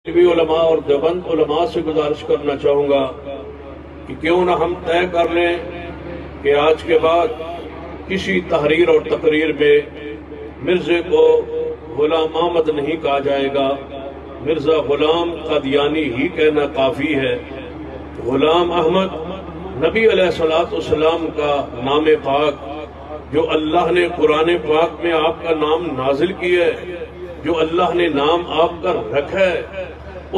بھی علماء اور دیوبند علماء سے گزارش کرنا چاہوں گا کہ کیوں نہ ہم طے کر لیں کہ آج کے بعد کسی تحریر اور تقریر میں مرزے کو غلام احمد نہیں کہا جائے گا، مرزا غلام قادیانی ہی کہنا کافی ہے۔ غلام احمد نبی علیہ السلام کا نام پاک جو اللہ نے قرآن پاک میں آپ کا نام نازل کیا ہے، جو اللہ نے نام آپ کا رکھا ہے،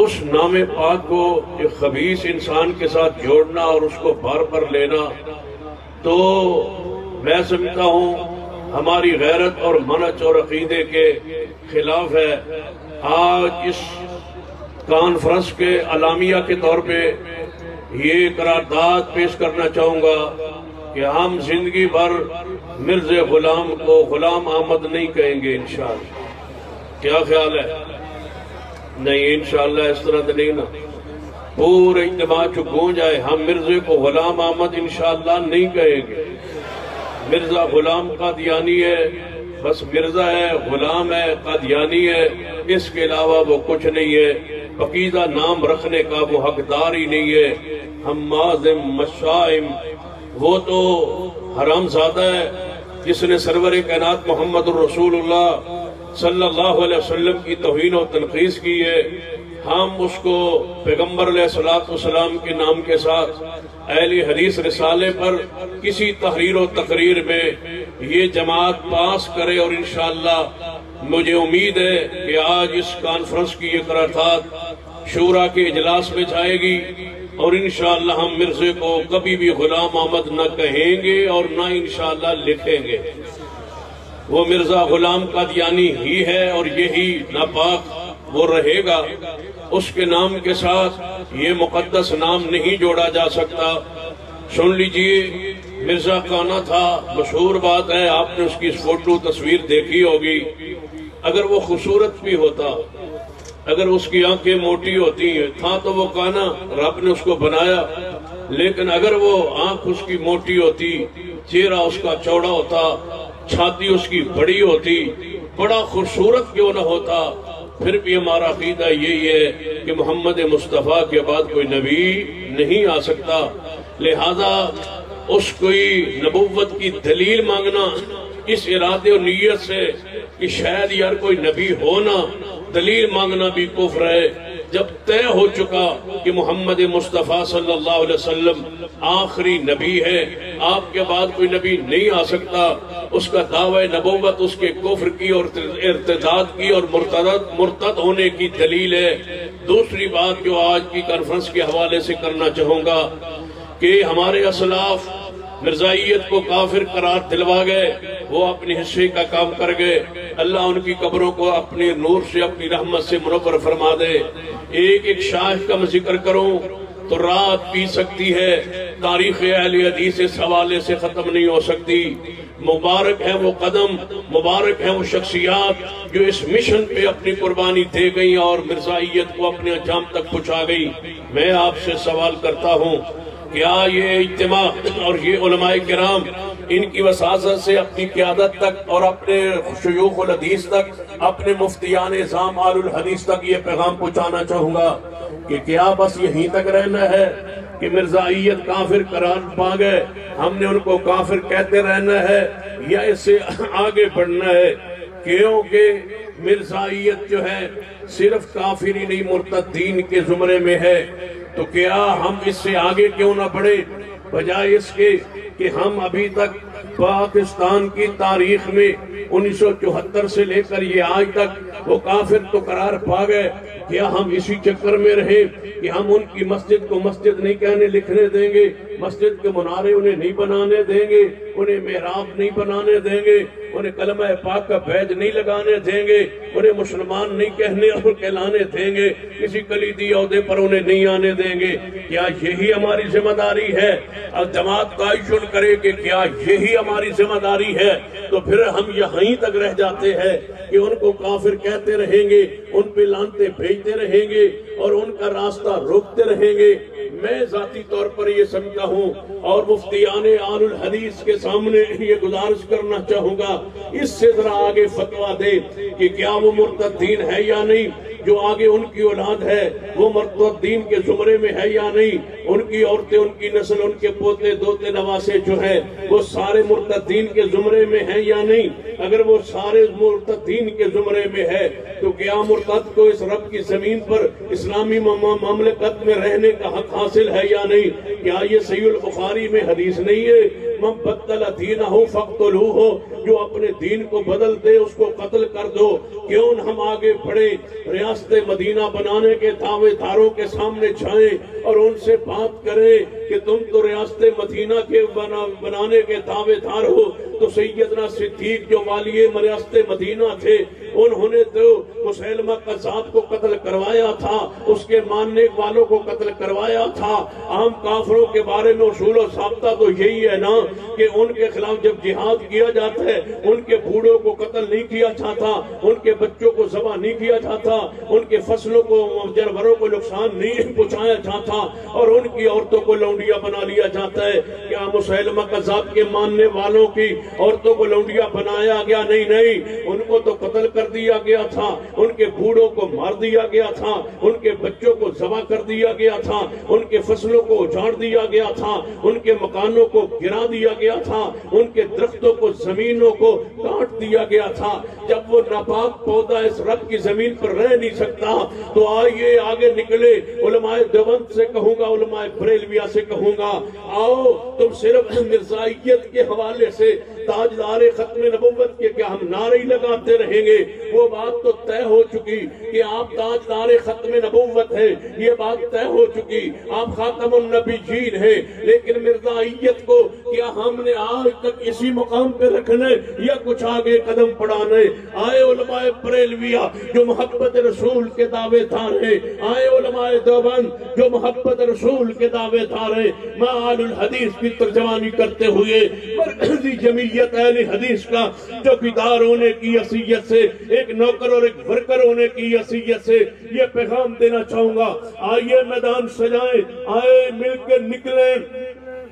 اس نام پاک کو ایک خبیث انسان کے ساتھ جوڑنا اور اس کو بار پر لینا تو میں سمجھتا ہوں ہماری غیرت اور منہج اور عقیدے کے خلاف ہے۔ آج اس کانفرنس کے اعلامیہ کے طور پہ یہ قرارداد پیش کرنا چاہوں گا کہ ہم زندگی بھر مرزا غلام کو غلام احمد نہیں کہیں گے انشاءاللہ۔ کیا خیال ہے؟ نہیں انشاءاللہ اس طرح تو نہیں نا، پورے اجتماع چو گونج آئے ہم مرزے کو غلام احمد انشاءاللہ نہیں کہیں گے۔ مرزا غلام قادیانی ہے، بس مرزا ہے، غلام ہے، قادیانی ہے، اس کے علاوہ وہ کچھ نہیں ہے۔ پاکیزہ نام رکھنے کا وہ حقدار ہی نہیں ہے۔ ہم معظم مشائم، وہ تو حرام زادہ ہے جس نے سرور کائنات محمد الرسول اللہ صلی اللہ علیہ وسلم کی توہین و تنقیص کی ہے۔ ہم اس کو پیغمبر علیہ السلام کے نام کے ساتھ اہل حدیث رسالے پر کسی تحریر و تقریر میں یہ جماعت پاس کرے، اور انشاءاللہ مجھے امید ہے کہ آج اس کانفرنس کی یہ قرارداد شورا کے اجلاس میں جائے گی، اور انشاءاللہ ہم مرزے کو کبھی بھی غلام احمد نہ کہیں گے اور نہ انشاءاللہ لکھیں گے۔ وہ مرزا غلام قادیانی ہی ہے اور یہی ناپاک وہ رہے گا۔ اس کے نام کے ساتھ یہ مقدس نام نہیں جوڑا جا سکتا۔ سن لیجئے، مرزا کانا تھا، مشہور بات ہے، آپ نے اس کی فوٹو تصویر دیکھی ہوگی۔ اگر وہ خوبصورت بھی ہوتا، اگر اس کی آنکھیں موٹی ہوتی ہیں، تھا تو وہ کانا، رب نے اس کو بنایا، لیکن اگر وہ آنکھ اس کی موٹی ہوتی، چہرہ اس کا چوڑا ہوتا، چھاتی اس کی بڑی ہوتی، بڑا خوبصورت کیوں نہ ہوتا، پھر بھی ہمارا عقیدہ یہی ہے کہ محمد مصطفیٰ کے بعد کوئی نبی نہیں آ سکتا۔ لہذا اس کوئی نبوت کی دلیل مانگنا اس ارادے اور نیت سے کہ شاید یار کوئی نبی ہونا، دلیل مانگنا بھی کفر ہے۔ جب طے ہو چکا کہ محمد مصطفیٰ صلی اللہ علیہ وسلم آخری نبی ہے، آپ کے بعد کوئی نبی نہیں آ سکتا، اس کا دعوی نبوت اس کے کفر کی اور ارتداد کی اور مرتد ہونے کی دلیل ہے۔ دوسری بات جو آج کی کانفرنس کے حوالے سے کرنا چاہوں گا کہ ہمارے اسلاف مرزائیت کو کافر قرار دلوا گئے، وہ اپنے حصے کا کام کر گئے۔ اللہ ان کی قبروں کو اپنے نور سے، اپنی رحمت سے منور فرما دے۔ ایک ایک شاخ کا میں ذکر کروں تو رات پی سکتی ہے، تاریخ اہل حدیث اس حوالے سے ختم نہیں ہو سکتی۔ مبارک ہے وہ قدم، مبارک ہے وہ شخصیات جو اس مشن پہ اپنی قربانی دے گئی اور مرزائیت کو اپنے انجام تک پہنچا گئی۔ میں آپ سے سوال کرتا ہوں، کیا یہ اجتماع اور یہ علماء کرام ان کی وساطت سے اپنی قیادت تک اور اپنے شیوخ الحدیث تک، اپنے مفتیان اعظام آل الحدیث تک یہ پیغام پہنچانا چاہوں گا کہ کیا بس یہیں تک رہنا ہے کہ مرزائیت کافر قرار پا گئے، ہم نے ان کو کافر کہتے رہنا ہے، یا اس سے آگے بڑھنا ہے؟ کیونکہ مرزائیت جو ہے صرف کافر ہی نہیں مرتدین کے زمرے میں ہے، تو کیا ہم اس سے آگے کیوں نہ بڑھے، بجائے اس کے کہ ہم ابھی تک پاکستان کی تاریخ میں 1974 سے لے کر یہ آج تک وہ کافر تو قرار پا گئے، کیا ہم اسی چکر میں رہیں کہ ہم ان کی مسجد کو مسجد نہیں کہنے لکھنے دیں گے، مسجد کے منارے انہیں نہیں بنانے دیں گے، انہیں محراب نہیں بنانے دیں گے، انہیں کلمہ پاک کا بیج نہیں لگانے دیں گے، انہیں مسلمان نہیں کہنے اور کہلانے دیں گے، کسی کلیدی عہدے پر انہیں نہیں آنے دیں گے؟ کیا یہی ہماری ذمہ داری ہے؟ اور جماعت تعین کرے کہ کیا یہی ہماری ذمہ داری ہے، تو پھر ہم یہیں تک رہ جاتے ہیں کہ ان کو کافر کہتے رہیں گے، ان پہ لعنتیں بھیجتے رہیں گے اور ان کا راستہ روکتے رہیں گے۔ میں ذاتی طور پر یہ سمجھتا ہوں اور مفتیان آل الحدیث کے سامنے یہ گزارش کرنا چاہوں گا، اس سے ذرا آگے فتویٰ دے کہ کیا وہ مرتدین ہے یا نہیں۔ جو آگے ان کی اولاد ہے وہ مرتدین کے زمرے میں ہے یا نہیں، ان کی عورتیں، ان کی نسل، ان کے پوتے دوتے نواسے جو ہے وہ سارے مرتدین کے زمرے میں ہیں یا نہیں۔ اگر وہ سارے مرتدین کے زمرے میں ہے تو کیا مرتد کو اس رب کی زمین پر اسلامی مملکت میں رہنے کا حق حاصل ہے یا نہیں؟ کیا یہ صحیح البخاری میں حدیث نہیں ہے من بدل دینہ فاقتلوہ، جو اپنے دین کو بدل دے اس کو قتل کر دو؟ کیوں ہم آگے بڑھیں، ریاست مدینہ بنانے کے دعوے داروں کے سامنے جائیں اور ان سے بات کریں کہ تم تو ریاست مدینہ کے بنانے کے دعوے دار ہو، تو سیدنا صدیق جو والی ریاست مدینہ تھے انہوں نے تو مسیلمہ قذاب کو قتل کروایا تھا، اس کے ماننے والوں کو قتل کروایا تھا۔ عام کافروں کے بارے میں اصول و ضابطہ تو یہی ہے نا کہ ان کے خلاف جب جہاد کیا جاتا ہے ان کے بوڑھوں کو قتل نہیں کیا جاتا، ان کے بچوں کو ذبح نہیں کیا جاتا، ان کے فصلوں کو جانوروں کو نقصان نہیں پہنچایا جاتا، اور ان کی عورتوں کو لونڈیا بنا لیا جاتا ہے۔ کیا مسیلمہ قذاب کے ماننے والوں کی عورتوں کو لونڈیا بنایا گیا؟ نہیں، ان کو تو قتل کر دیا گیا تھا، ان کے بوڑھوں کو مار دیا گیا تھا، ان کے بچوں کو ذبح کر دیا گیا تھا، ان کے فصلوں کو اجاڑ دیا گیا تھا، ان کے مکانوں کو گرا دیا گیا تھا، ان کے درختوں کو زمینوں کو کاٹ دیا گیا تھا۔ جب وہ ناپاک پودا اس رب کی زمین پر رہ نہیں سکتا تو آئیے آگے نکلے۔ علماء دیوبند سے کہوں گا، علماء بریلویہ سے کہوں گا، آؤ تم صرف مرزائیت کے حوالے سے تاجدار ختم نبوت کے کیا ہم نعرے لگاتے رہیں گے؟ وہ بات تو طے ہو چکی کہ آپ تاجدار ختم نبوت ہیں، یہ بات طے ہو چکی، آپ خاتم النبیین ہیں، لیکن مرزائیت کو کیا ہم نے آج تک اسی مقام پہ رکھنے یا کچھ آگے قدم بڑھانے؟ آئے علماء بریلویہ جو محبت رسول کے دعوے دار ہیں، آئے علماء دیوبند جو محبت رسول کے دعوے دار ہیں، معال الحدیث کی ترجمانی کرتے ہوئے مرکزی جمعیت اہل حدیث کا چوکیدار ہونے کی حیثیت سے، ایک نوکر اور ایک ورکر ہونے کی حیثیت سے یہ پیغام دینا چاہوں گا، آئیے میدان سجائیں، آئے مل کے نکلیں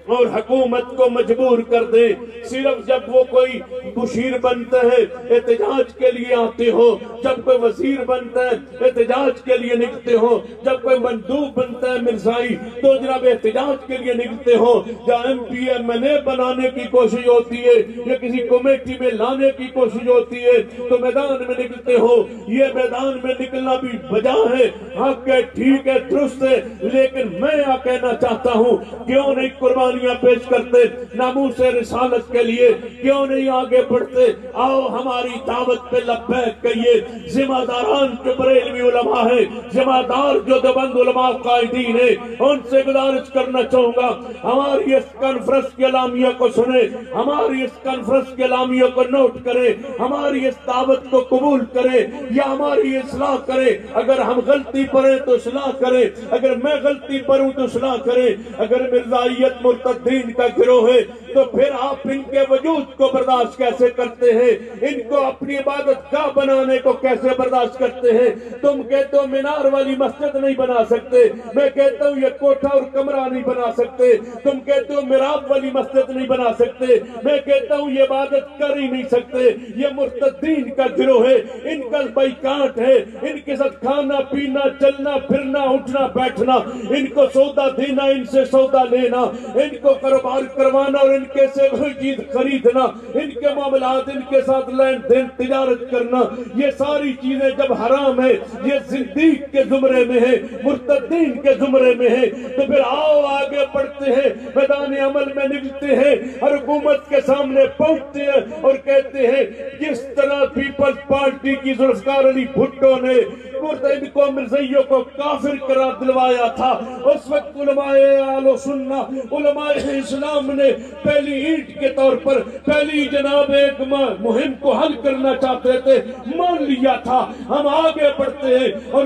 اور حکومت کو مجبور کر دیں۔ صرف جب وہ کوئی مشیر بنتے ہیں احتجاج کے لیے آتے ہو، جب کوئی وزیر بنتا ہے احتجاج کے لیے نکلتے ہو، جب کوئی مندوب بنتا ہے مرزائی تو جناب احتجاج کے لیے نکلتے ہو، جہاں M P M L A بنانے کی کوشش ہوتی ہے یا کسی کمیٹی میں لانے کی کوشش ہوتی ہے تو میدان میں نکلتے ہو۔ یہ میدان میں نکلنا بھی بجا ہے، حق ہے، ٹھیک ہے، درست ہے، لیکن میں کہنا چاہتا ہوں کیوں نہیں قربان پیش کرتے ناموس رسالت کے لیے؟ کیوں نہیں آگے بڑھتے؟ آؤ ہماری دعوت پہ لبیک کہیے۔ ذمہ داران جو بریلوی علماء ہیں، ذمہ دار جو دیوبند علماء قائدین ہیں، ان سے گزارش کرنا چاہوں گا ہماری اس کانفرنس کے اعلامیہ کو سنیں، ہماری اس کانفرنس کے اعلامیہ کو نوٹ کریں، ہماری اس دعوت کو قبول کریں یا ہماری اصلاح کریں۔ اگر ہم غلطی پر ہیں تو اصلاح کریں، اگر میں غلطی پر ہوں تو اصلاح کریں۔ اگر مرزائیت مرتدین کا گروہ ہے تو پھر آپ ان کے وجود کو برداشت کیسے کرتے ہیں؟ ان کو اپنی عبادت گاہ بنانے کو کیسے برداشت کرتے ہیں؟ تم کہتے ہو مینار والی مسجد نہیں بنا سکتے، میں کہتا ہوں یہ کوٹھا اور کمرہ نہیں بنا سکتے، تم کہتے ہو محراب والی مسجد نہیں بنا سکتے، میں کہتا ہوں یہ عبادت کر ہی نہیں سکتے۔ یہ مرتدین کا گروہ ہے، ان کا بائیکاٹ ہے، ان کے ساتھ کھانا پینا چلنا پھرنا اٹھنا بیٹھنا، ان کو سودا دینا ان سے سودا لینا، ان کو کاروبار کروانا اور ان کے سے کوئی چیز خریدنا، ان کے معاملات ان کے ساتھ لین دین تجارت کرنا، یہ ساری چیزیں جب حرام ہے، یہ زندیق کے زمرے میں ہے، مرتدین کے زمرے میں ہے، تو پھر آؤ آگے بڑھتے ہیں، میدان عمل میں نکلتے ہیں، ہر حکومت کے سامنے پہنچتے ہیں اور کہتے ہیں جس طرح پیپلز پارٹی کی ذوالفقار علی بھٹو نے مرتد کو مرزائیوں کو کافر قرار دلوایا تھا، اس وقت علماء اہل سنہ علماء اسلام نے پہلی اینٹ کے طور پر پہلی جناب ایک مہم کو حل کرنا چاہتے تھے، مان لیا تھا۔ ہم آگے بڑھتے ہیں اور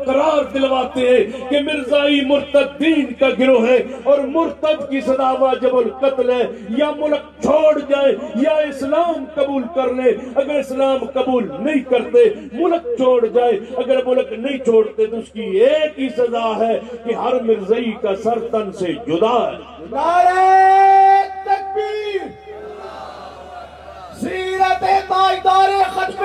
قرار دلواتے ہیں کہ مرزائی مرتدین کا گروہ ہے اور مرتد کی سزا واجب القتل ہے، یا ملک چھوڑ جائے یا اسلام قبول کر لے۔ اگر اسلام قبول نہیں کرتے ملک چھوڑ جائے، اگر ملک نہیں چھوڑتے تو اس کی ایک ہی سزا ہے کہ ہر مرزائی کا سر تن سے جدا ہے۔ نعرہ تکبیر، سیرت تاجدار ختم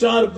4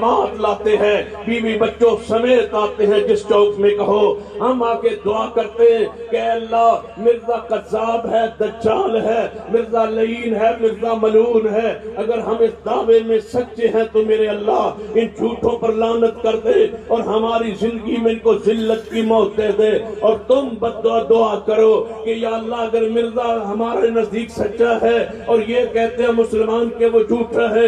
جماعت لاتے ہیں، بیوی بچوں سمیت آتے ہیں جس چوک میں کہو، ہم آ کے دعا کرتے ہیں کہ اے اللہ مرزا قذاب ہے، دجال ہے، مرزا لعین ہے، مرزا ملعون ہے، اگر ہم اس دعوے میں سچے ہیں تو میرے اللہ ان جھوٹوں پر لعنت کر دے اور ہماری زندگی میں ان کو ذلت کی موت دے دے۔ اور تم دعا کرو کہ یا اللہ اگر مرزا ہمارے نزدیک سچا ہے اور یہ کہتے ہیں مسلمان کہ وہ جھوٹا ہے،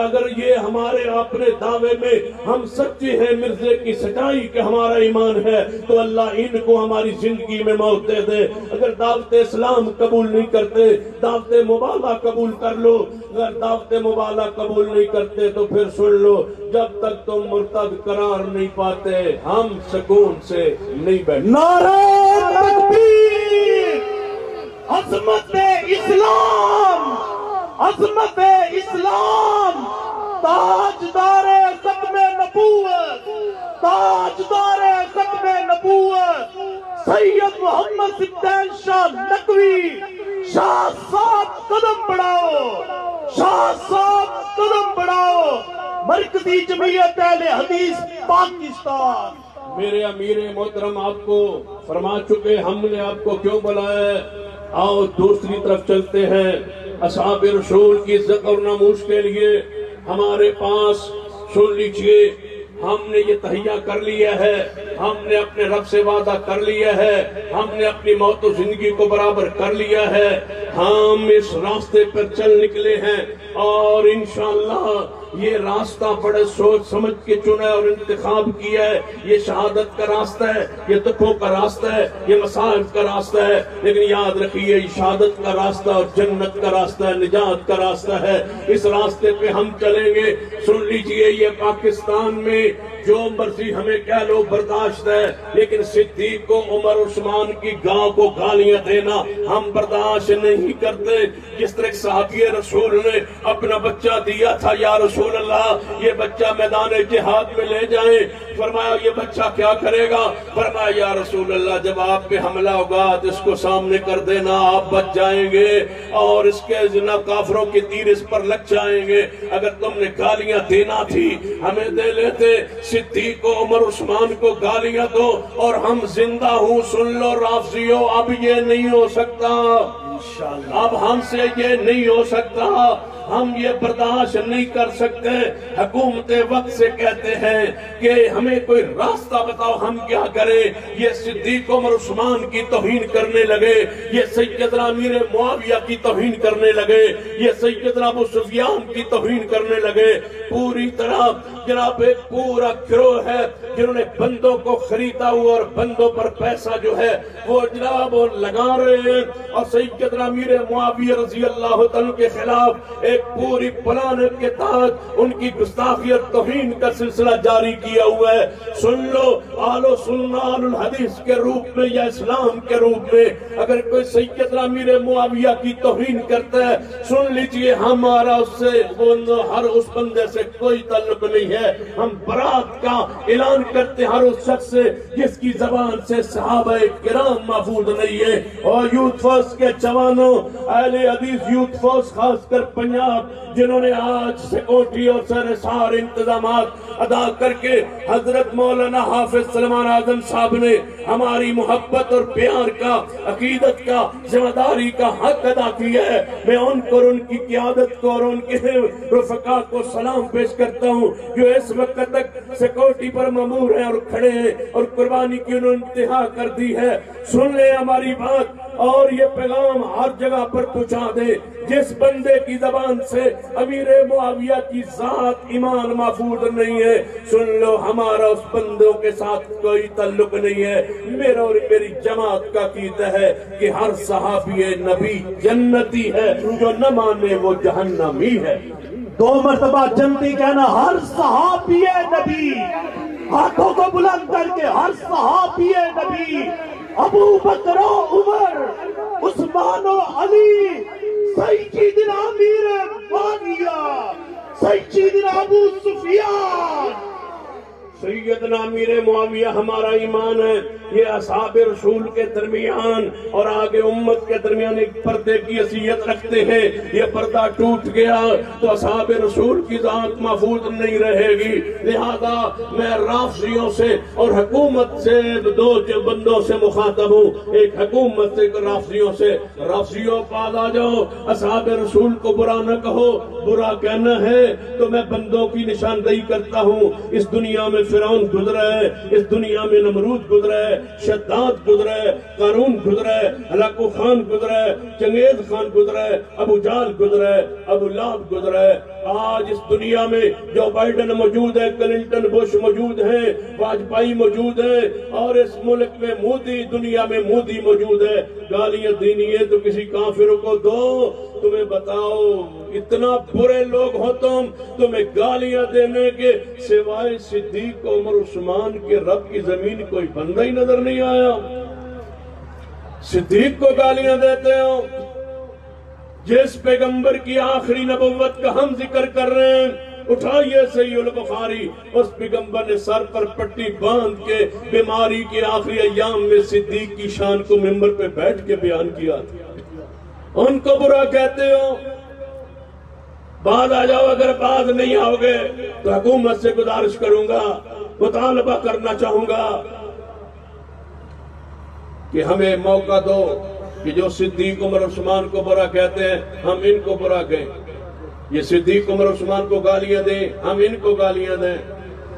اگر یہ ہمارے اپنے دعوے میں ہم سچے ہیں مرزے کی سچائی کہ ہمارا ایمان ہے، تو اللہ ان کو ہماری زندگی میں موت دے دے۔ اگر دعوت اسلام قبول نہیں کرتے، دعوت مبالغہ قبول کر لو، اگر دعوت مبالغہ قبول نہیں کرتے تو پھر سن لو، جب تک تم مرتد قرار نہیں پاتے ہم سکون سے نہیں بیٹھتے۔ نعرہ تکبیر! عظمت اسلام، عظمت اسلام، تاجدار ختم نبوت، تاجدار ختم نبوت سید محمد سبطین شاہ نقوی، شاہ صاحب قدم بڑھاؤ، شاہ صاحب قدم بڑھاؤ، مرکزی جمعیت اہل حدیث پاکستان۔ میرے امیر محترم آپ کو فرما چکے ہم نے آپ کو کیوں بلایا ہے، آؤ دوسری طرف چلتے ہیں۔ اصحاب رسول کی عزت اور ناموس کے لیے ہمارے پاس سن لیجئے، ہم نے یہ تہیہ کر لیا ہے، ہم نے اپنے رب سے وعدہ کر لیا ہے، ہم نے اپنی موت و زندگی کو برابر کر لیا ہے، ہم اس راستے پر چل نکلے ہیں اور انشاءاللہ یہ راستہ بڑے سوچ سمجھ کے چنا اور انتخاب کیا ہے۔ یہ شہادت کا راستہ ہے، یہ دکھوں کا راستہ ہے، یہ مصائب کا راستہ ہے، لیکن یاد رکھیے یہ شہادت کا راستہ اور جنت کا راستہ ہے، نجات کا راستہ ہے۔ اس راستے پہ ہم چلیں گے۔ سن لیجئے یہ پاکستان میں جو مرضی ہمیں کہہ لو برداشت ہے، لیکن صدیق کو عمر عثمان کی گاں کو گالیاں دینا ہم برداشت نہیں کرتے۔ جس طرح صحابی رسول نے اپنا بچہ دیا تھا، یا رسول اللہ یہ بچہ میدان جہاد میں لے جائیں، فرمایا یہ بچہ کیا کرے گا؟ فرمایا یا رسول اللہ جب آپ پہ حملہ ہوگا تو اس کو سامنے کر دینا، آپ بچ جائیں گے اور اس کے جناب کافروں کی تیر اس پر لگ جائیں گے۔ اگر تم نے گالیاں دینا تھی ہمیں دے لیتے، صدیق کو عمر عثمان کو گالیاں دو اور ہم زندہ ہوں۔ سن لو رافضیو، اب یہ نہیں ہو سکتا، اب ہم سے یہ نہیں ہو سکتا، ہم یہ برداشت نہیں کر سکتے۔ حکومت وقت سے کہتے ہیں کہ ہمیں کوئی راستہ بتاؤ ہم کیا کریں۔ یہ صدیق عمر عثمان کی توہین کرنے لگے، یہ سیدنا امیر معاویہ کی توہین کرنے لگے، یہ سیدنا ابو سفیان کی توہین کرنے لگے۔ پوری طرح جناب ایک پورا گروہ ہے جنہوں نے بندوں کو خریدا ہوا اور بندوں پر پیسہ جو ہے وہ جناب لگا رہے ہیں، اور سیدنا امیر معاویہ رضی اللہ تعالیٰ کے خلاف ایک پوری پلان کے تحت ان کی گستاخی اور توہین کا سلسلہ جاری کیا ہوا ہے۔ سن لو، آل و سنہ آل الحدیث کے روپ میں یا اسلام کے روپ میں اگر کوئی سیدنا امیر معاویہ کی توہین کرتا ہے، سن لیجئے ہمارا اس سے ہر اس بندے سے کوئی تعلق نہیں ہے۔ ہم برات کا اعلان کرتے ہیں ہر اس شخص سے جس کی زبان سے صحابہ کرام محفوظ نہیں ہے۔ اور یوتھ فورس کے جوانوں، اہل حدیث یوتھ فورس خاص کر پنجاب، جنہوں نے آج سیکورٹی اور سارے انتظامات ادا کر کے حضرت مولانا حافظ سلمان اعظم صاحب نے ہماری محبت اور پیار کا، عقیدت کا، ذمہ داری کا حق ادا کیا ہے۔ میں ان کو اور ان کی قیادت کو اور ان کے رفقا کو سلام پیش کرتا ہوں جو اس وقت تک سیکورٹی پر مامور ہیں اور کھڑے ہیں اور قربانی کی انہوں نے انتہا کر دی ہے۔ سن لیں ہماری بات اور یہ پیغام ہر جگہ پر پہنچا دے، جس بندے کی زبان سے امیر معاویہ کی ذات ایمان محفوظ نہیں ہے، سن لو ہمارا اس بندوں کے ساتھ کوئی تعلق نہیں ہے۔ میرا اور میری جماعت کا عقیدہ ہے کہ ہر صحابی نبی جنتی ہے، جو نہ مانے وہ جہنمی ہے۔ 2 مرتبہ جنتی کہنا، ہر صحابی نبی، ہاتھوں کو بلند کر کے ہر صحابی نبی، ابو بکر و عمر، عثمان و علی، سیدنا امیر معاویہ، سیدنا ابو سفیان، سیدنا امیر معاویہ ہمارا ایمان ہے، یہ اصحاب رسول کے درمیان اور آگے امت کے درمیان ایک پردے کی حیثیت رکھتے ہیں۔ یہ پردہ ٹوٹ گیا تو اصحاب رسول کی ذات محفوظ نہیں رہے گی۔ لہذا میں رافضیوں سے اور حکومت سے دو بندوں سے مخاطب ہوں، ایک حکومت سے رافضیوں سے۔ رافضیوں پاس آ جاؤ، اصحاب رسول کو برا نہ کہو، برا کہنا ہے تو میں بندوں کی نشاندہی کرتا ہوں۔ اس دنیا میں فرعون گزرا ہے، اس دنیا میں نمرود گزرا ہے، شداد گزرا ہے، قارون گزرا ہے، ہلاکو خان گزرا ہے، چنگیز خان گزرا ہے، ابو جہل گزرا ہے، ابو لہب گزرا ہے۔ آج اس دنیا میں جو بائیڈن موجود ہے، کلنٹن بش موجود ہیں، واجپئی موجود ہیں، اور اس ملک میں مودی، دنیا میں مودی موجود ہے۔ گالیاں دینی ہے تو کسی کافر کو دو۔ تمہیں بتاؤ اتنا برے لوگ ہو تمہیں گالیاں دینے کے سوائے صدیق عمر عثمان کے رب کی زمین کوئی بندہ ہی نظر نہیں آیا۔ صدیق کو گالیاں دیتے ہو، جس پیغمبر کی آخری نبوت کا ہم ذکر کر رہے ہیں، اٹھائیے صحیح البخاری، اس پیغمبر نے سر پر پٹی باندھ کے بیماری کے آخری ایام میں صدیق کی شان کو ممبر پہ بیٹھ کے بیان کیا تھا۔ ان کو برا کہتے ہو، بعد آ جاؤ، اگر بعد نہیں آؤ گے تو حکومت سے گزارش کروں گا، مطالبہ کرنا چاہوں گا کہ ہمیں موقع دو کہ جو صدیق عمر عثمان کو برا کہتے ہیں ہم ان کو برا کہیں، یہ صدیق عمر عثمان کو گالیاں دیں ہم ان کو گالیاں دیں۔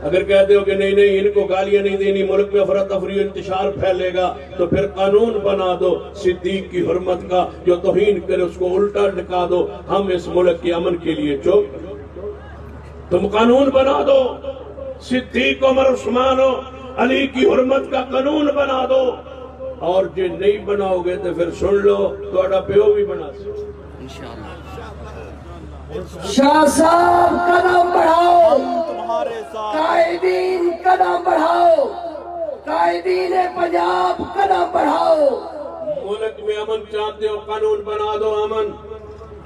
اگر کہتے ہو کہ نہیں ان کو گالیاں نہیں دینی، ملک میں افراتفری انتشار پھیلے گا، تو پھر قانون بنا دو صدیق کی حرمت کا، جو توہین کرے اس کو الٹا لٹکا دو۔ ہم اس ملک کے امن کے لیے چپ، تم قانون بنا دو، صدیق عمر عثمان و علی کی حرمت کا قانون بنا دو، اور جو نہیں بناؤ گے تو پھر سن لو تھوڑا پیو بھی بنا سکتے انشاءاللہ۔ شاہ صاحب قدم بڑھاؤ، قائدین قدم بڑھاؤ، قائدین پنجاب قدم بڑھاؤ۔ ملک میں امن چاہتے ہو، قانون بنا دو امن،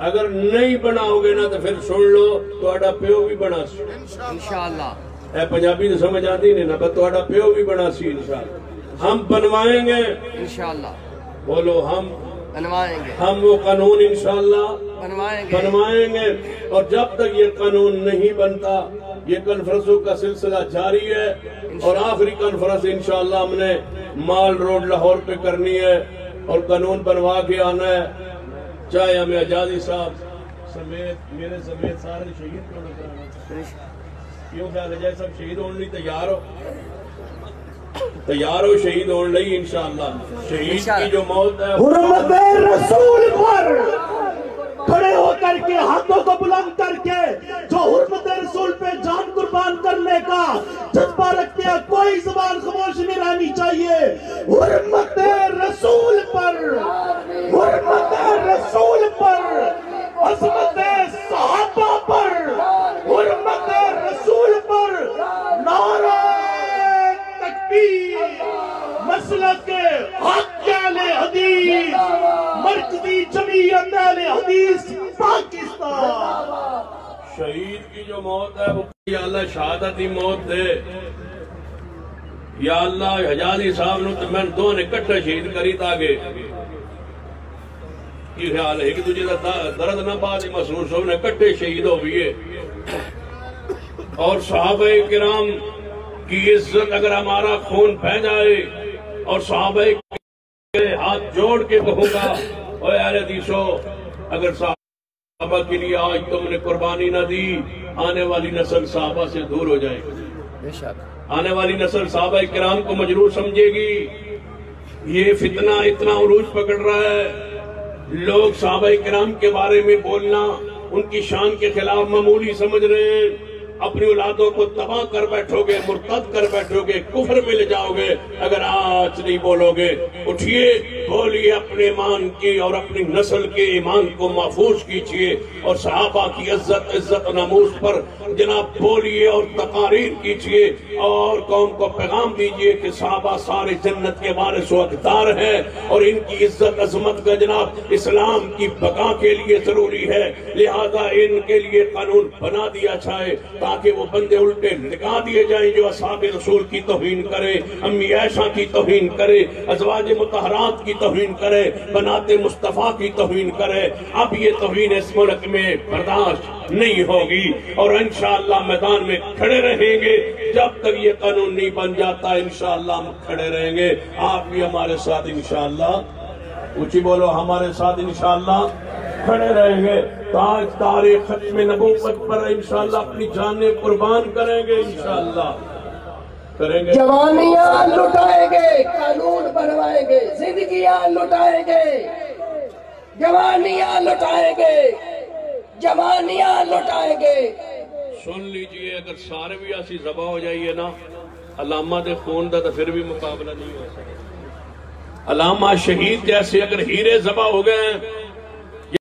اگر نہیں بناؤ گے نا تو پھر سن لو تھوڑا پیو بھی بنا سی انشاءاللہ۔ اے پنجابی تو سمجھ آتی نہیں نا، پر تھوڑا پیو بھی بنا سی انشاءاللہ۔ ہم بنوائیں گے انشاءاللہ، بولو ہم بنوائیں گے، ہم وہ قانون انشاءاللہ بنوائیں گے۔ اور جب تک یہ قانون نہیں بنتا یہ کانفرنسوں کا سلسلہ جاری ہے، اور آخری کانفرنس انشاءاللہ ہم نے مال روڈ لاہور پہ کرنی ہے اور قانون بنوا کے آنا ہے، چاہے ہمیں اعجازی صاحب سمیت میرے سمیت سارے شہید کو نکالنا۔ کیوں خیال ہے جائے سب شہید ہونے لی تیار ہو، تیار ہو شہید ہونے لئی انشاءاللہ۔ شہید کی جو موت ہے حرمت رسول پر کھڑے ہو کر کے ہاتھوں کو بلند کر کے جو حرمت رسول پہ جان قربان کرنے کا جذبہ رکھتے ہیں، کوئی زبان خاموش نہیں رہنی چاہیے۔ حرمت رسول پر، حرمت رسول پر، عظمت صحابہ پر، حرمت رسول پر نعرہ تکبیر، مسلک حق اہل حدیث، مرکزی جمعیت اہل حدیث پاکستان۔ شہید کی جو موت ہے وہ یا اللہ شہادتی موت دے، یا اللہ حجازی صاحب نے تو میں دو نے کٹھا شہید کری تاگے کی خیال ہے ایک دوجہ درد نہ بات محسوس ہو، نے کٹھے شہید ہو بھی، اور صحابہ کرام کی عزت اگر ہمارا خون بہ جائے اور صحابہ کے ہاتھ جوڑ کے کہوں گا اے اہل حدیثو، اگر صحابہ کے لیے آج تم نے قربانی نہ دی آنے والی نسل صحابہ سے دور ہو جائے گی، آنے والی نسل صحابہ کرام کو مجروح سمجھے گی۔ یہ فتنہ اتنا عروج پکڑ رہا ہے، لوگ صحابہ کرام کے بارے میں بولنا ان کی شان کے خلاف معمولی سمجھ رہے ہیں، اپنی اولادوں کو تباہ کر بیٹھو گے، مرتد کر بیٹھو گے، کفر میں لے جاؤ گے اگر آج نہیں بولو گے۔ اٹھئے بولیے، اپنے ایمان کی اور اپنی نسل کے ایمان کو محفوظ کیجئے، اور صحابہ کی عزت و ناموس پر جناب بولیے اور تقاریر کیجئے، اور قوم کو پیغام دیجئے کہ صحابہ سارے جنت کے وارث و حقدار ہیں، اور ان کی عزت عظمت کا جناب اسلام کی بقا کے لیے ضروری ہے، لہذا ان کے لیے قانون بنا دیا جائے تاکہ وہ بندے الٹے لٹکا دیے جائیں جو اصحاب رسول کی توہین کرے، امی عائشہ کی توہین کرے، ازواج مطہرات کی توہین کرے، بنات مصطفیٰ کی توہین کرے۔ اب یہ توہین اس ملک میں برداشت نہیں ہوگی اور انشاءاللہ میدان میں کھڑے رہیں گے۔ جب تک یہ قانون نہیں بن جاتا انشاءاللہ ہم کھڑے رہیں گے۔ آپ بھی ہمارے ساتھ انشاءاللہ، اونچی بولو، ہمارے ساتھ انشاءاللہ کھڑے رہیں گے۔ تاج تاریخ ختم نبوت پر انشاءاللہ اپنی جانیں قربان کریں گے، انشاءاللہ کریں گے۔ جوانیاں لٹائیں گے، قانون بنوائیں گے، زندگیاں لٹائیں گے، جوانیاں لٹائیں گے، جوانیاں لٹائیں گے۔ سن لیجئے، اگر سارے بھی ایسی ذبح ہو جائیے نا علامہ دے خون دا تو پھر بھی مقابلہ نہیں ہو سکتا۔ علامہ شہید جیسے اگر ہیرے ذبح ہو گئے ہیں